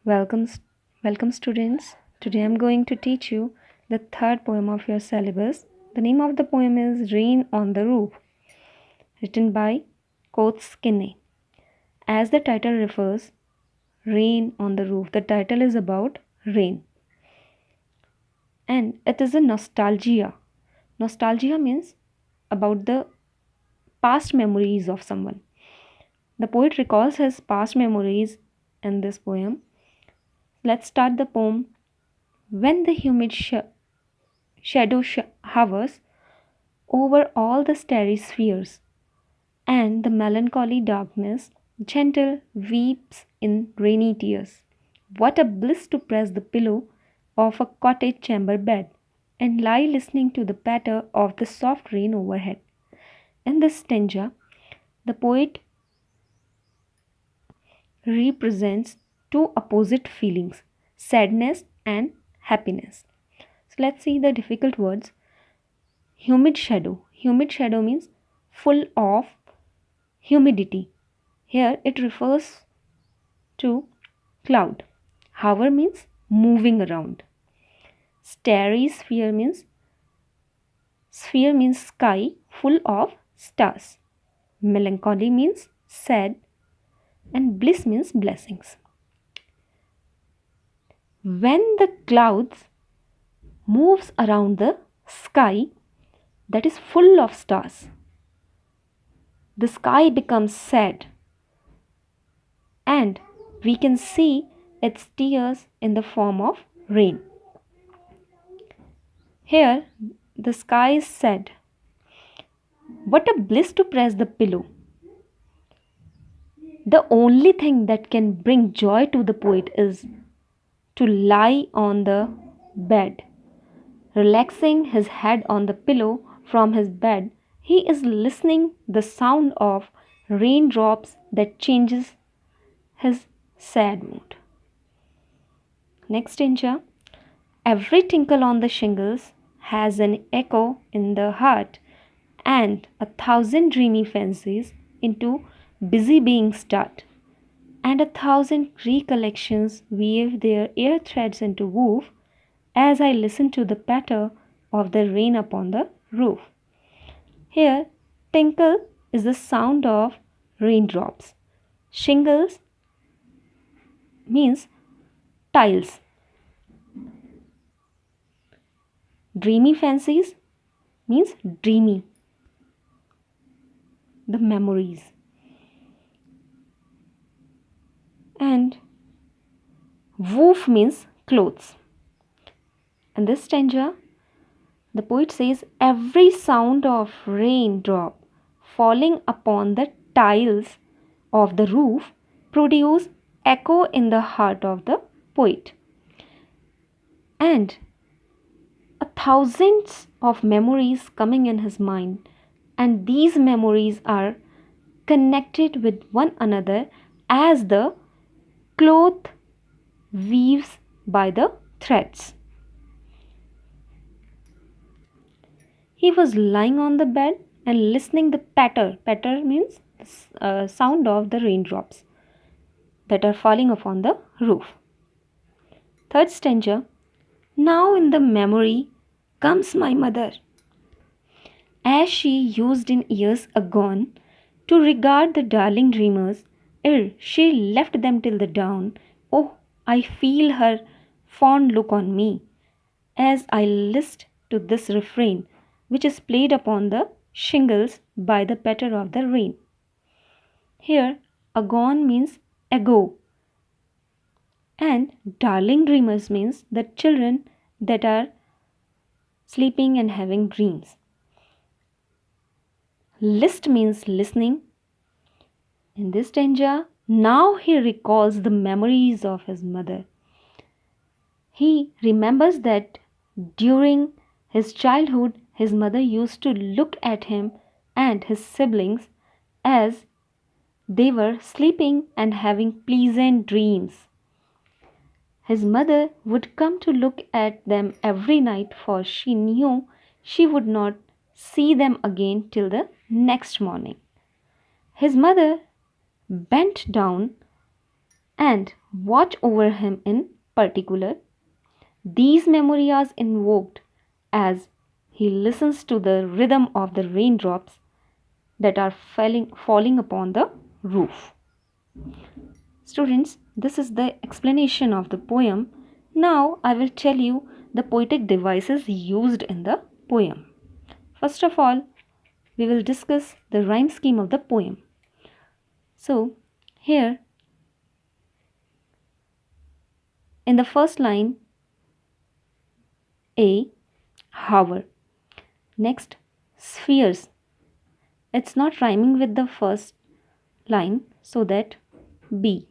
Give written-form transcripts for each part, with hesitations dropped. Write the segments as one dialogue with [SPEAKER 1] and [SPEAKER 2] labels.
[SPEAKER 1] Welcome, welcome students. Today I'm going to teach you the third poem of your syllabus. The name of the poem is Rain on the Roof, written by Coates Kinney. As the title refers, Rain on the Roof. The title is about rain. And it is a nostalgia. Nostalgia means about the past memories of someone. The poet recalls his past memories in this poem. Let's start the poem. When the humid shadow hovers over all the starry spheres, and the melancholy darkness gentle weeps in rainy tears. What a bliss to press the pillow of a cottage chamber bed and lie listening to the patter of the soft rain overhead. In this stanza, the poet represents two opposite feelings, sadness and happiness. So let's see the difficult words. Humid shadow. Humid shadow means full of humidity. Here it refers to cloud. Hover means moving around. Starry sphere means sky full of stars. Melancholy means sad and bliss means blessings. When the clouds moves around the sky that is full of stars, the sky becomes sad and we can see its tears in the form of rain. Here, the sky is sad. What a bliss to press the pillow. The only thing that can bring joy to the poet is to lie on the bed. Relaxing his head on the pillow from his bed, he is listening the sound of raindrops that changes his sad mood. Next stanza. Every tinkle on the shingles has an echo in the heart, and a thousand dreamy fancies into busy being start, and a thousand recollections weave their air threads into woof as I listen to the patter of the rain upon the roof. Here, tinkle is the sound of raindrops. Shingles means tiles. Dreamy fancies means dreamy, the memories. And woof means clothes. In this stanza, the poet says, every sound of raindrop falling upon the tiles of the roof produce echo in the heart of the poet. And thousands of memories coming in his mind, and these memories are connected with one another as the cloth weaves by the threads. He was lying on the bed and listening the patter. Patter means sound of the raindrops that are falling upon the roof. Third stanza. Now in the memory comes my mother, as she used in years agone to regard the darling dreamers, ere she left them till the dawn. Oh, I feel her fond look on me, as I list to this refrain, which is played upon the shingles by the patter of the rain. Here, agone means ago, and darling dreamers means the children that are sleeping and having dreams. List means listening. In this stanza, now he recalls the memories of his mother. He remembers that during his childhood, his mother used to look at him and his siblings as they were sleeping and having pleasant dreams. His mother would come to look at them every night, for she knew she would not see them again till the next morning. His mother bent down and watch over him in particular. These memories are invoked as he listens to the rhythm of the raindrops that are falling upon the roof. Students, this is the explanation of the poem. Now I will tell you the poetic devices used in the poem. First of all, we will discuss the rhyme scheme of the poem. So, here in the first line, A, hover. Next, spheres. It's not rhyming with the first line, so that B.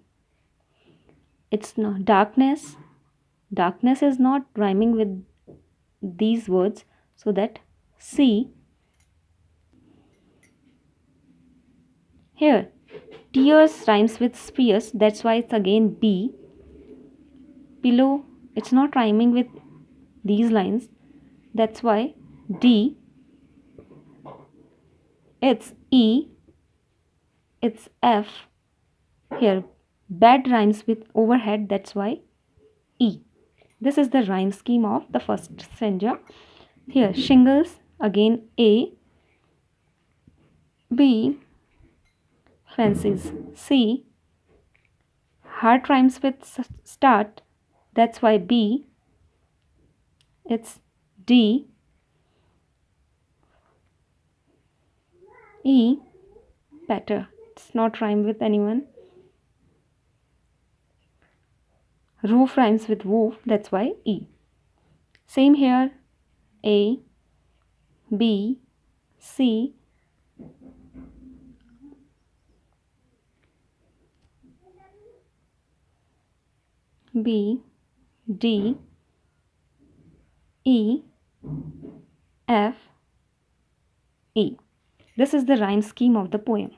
[SPEAKER 1] It's not darkness. Darkness is not rhyming with these words, so that C. Here, tears rhymes with spheres, that's why it's again B. Pillow, it's not rhyming with these lines, that's why D. It's E. It's F. Here, bed rhymes with overhead, that's why E. This is the rhyme scheme of the first stanza. Here, shingles, again A. B. Fences, C. Heart rhymes with start, that's why B. It's D. E. Better, it's not rhyme with anyone. Roof rhymes with woof, that's why E. Same here, A, B, C, B, D, E, F, E. This is the rhyme scheme of the poem.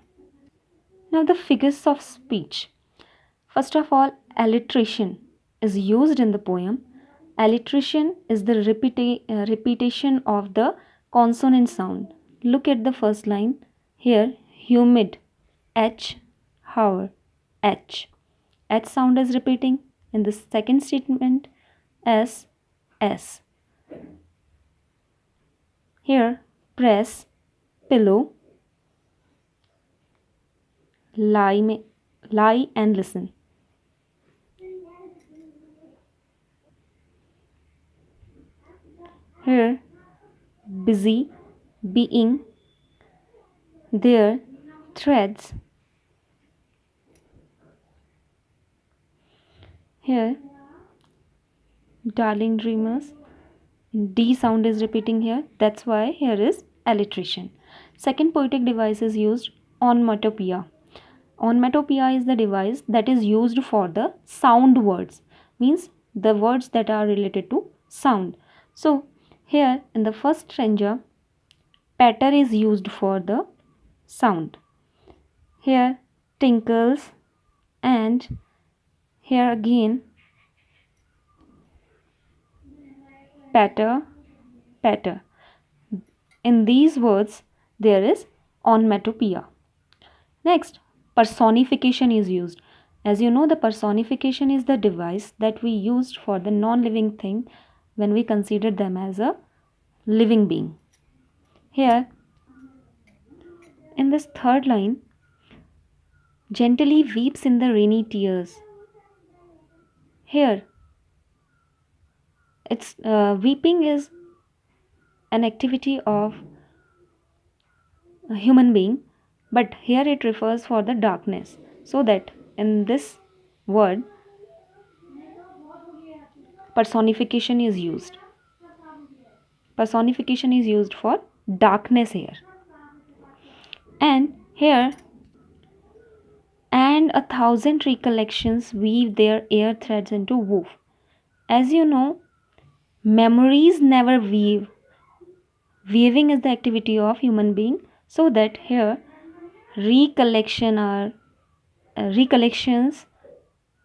[SPEAKER 1] Now the figures of speech. First of all, alliteration is used in the poem. Alliteration is the repetition of the consonant sound. Look at the first line. Here, humid, H, hour, H. H sound is repeating. In the second statement, S, S. Here, press, pillow, lie and listen. Here, busy, being. There, threads. Here, darling dreamers. D sound is repeating here. That's why here is alliteration. Second poetic device is used, onomatopoeia. Onomatopoeia is the device that is used for the sound words. Means the words that are related to sound. So here in the first stanza, patter is used for the sound. Here tinkles, and here again patter, patter. In these words there is onomatopoeia. Next, personification is used. As you know, the personification is the device that we used for the non-living thing when we consider them as a living being. Here, in this third line, gently weeps in the rainy tears. Here, it's weeping is an activity of a human being, but here it refers for the darkness. So that in this word, personification is used. Personification is used for darkness here. And here, and a thousand recollections weave their air threads into woof. As you know, memories never weave. Weaving is the activity of human being, so that here recollections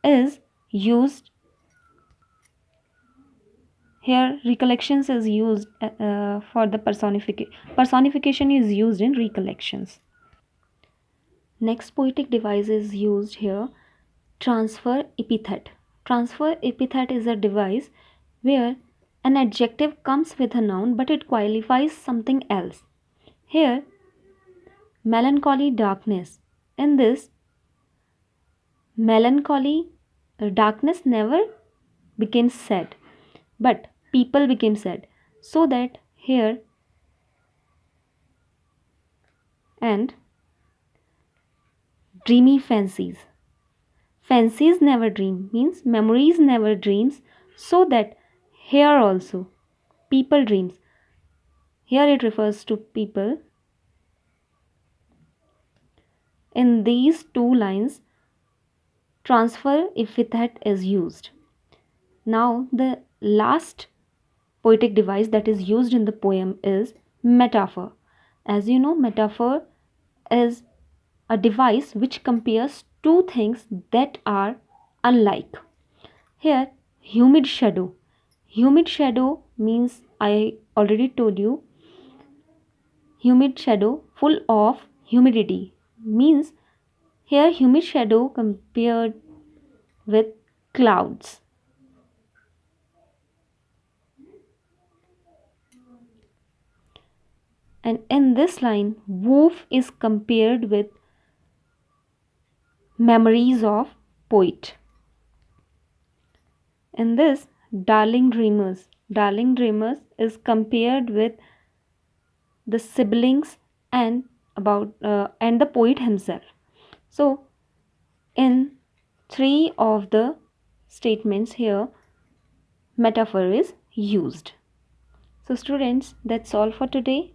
[SPEAKER 1] is used. Here recollections is used for the personification. Personification is used in recollections. Next poetic device is used here, Transfer epithet. Transfer epithet is a device where an adjective comes with a noun but it qualifies something else. Here, melancholy darkness. In this, melancholy darkness never became sad, but people became sad. So that here and dreamy fancies. Fancies never dream means memories never dreams, so that here also people dreams. Here it refers to people. In these two lines, transfer epithet is used. Now, the last poetic device that is used in the poem is metaphor. As you know, metaphor is a device which compares two things that are unlike. Here, humid shadow. Humid shadow means, I already told you, humid shadow full of humidity means here humid shadow compared with clouds. And in this line, wolf is compared with memories of poet. In this, darling dreamers is compared with the siblings and and the poet himself. So, in three of the statements here, metaphor is used. So, students, that's all for today.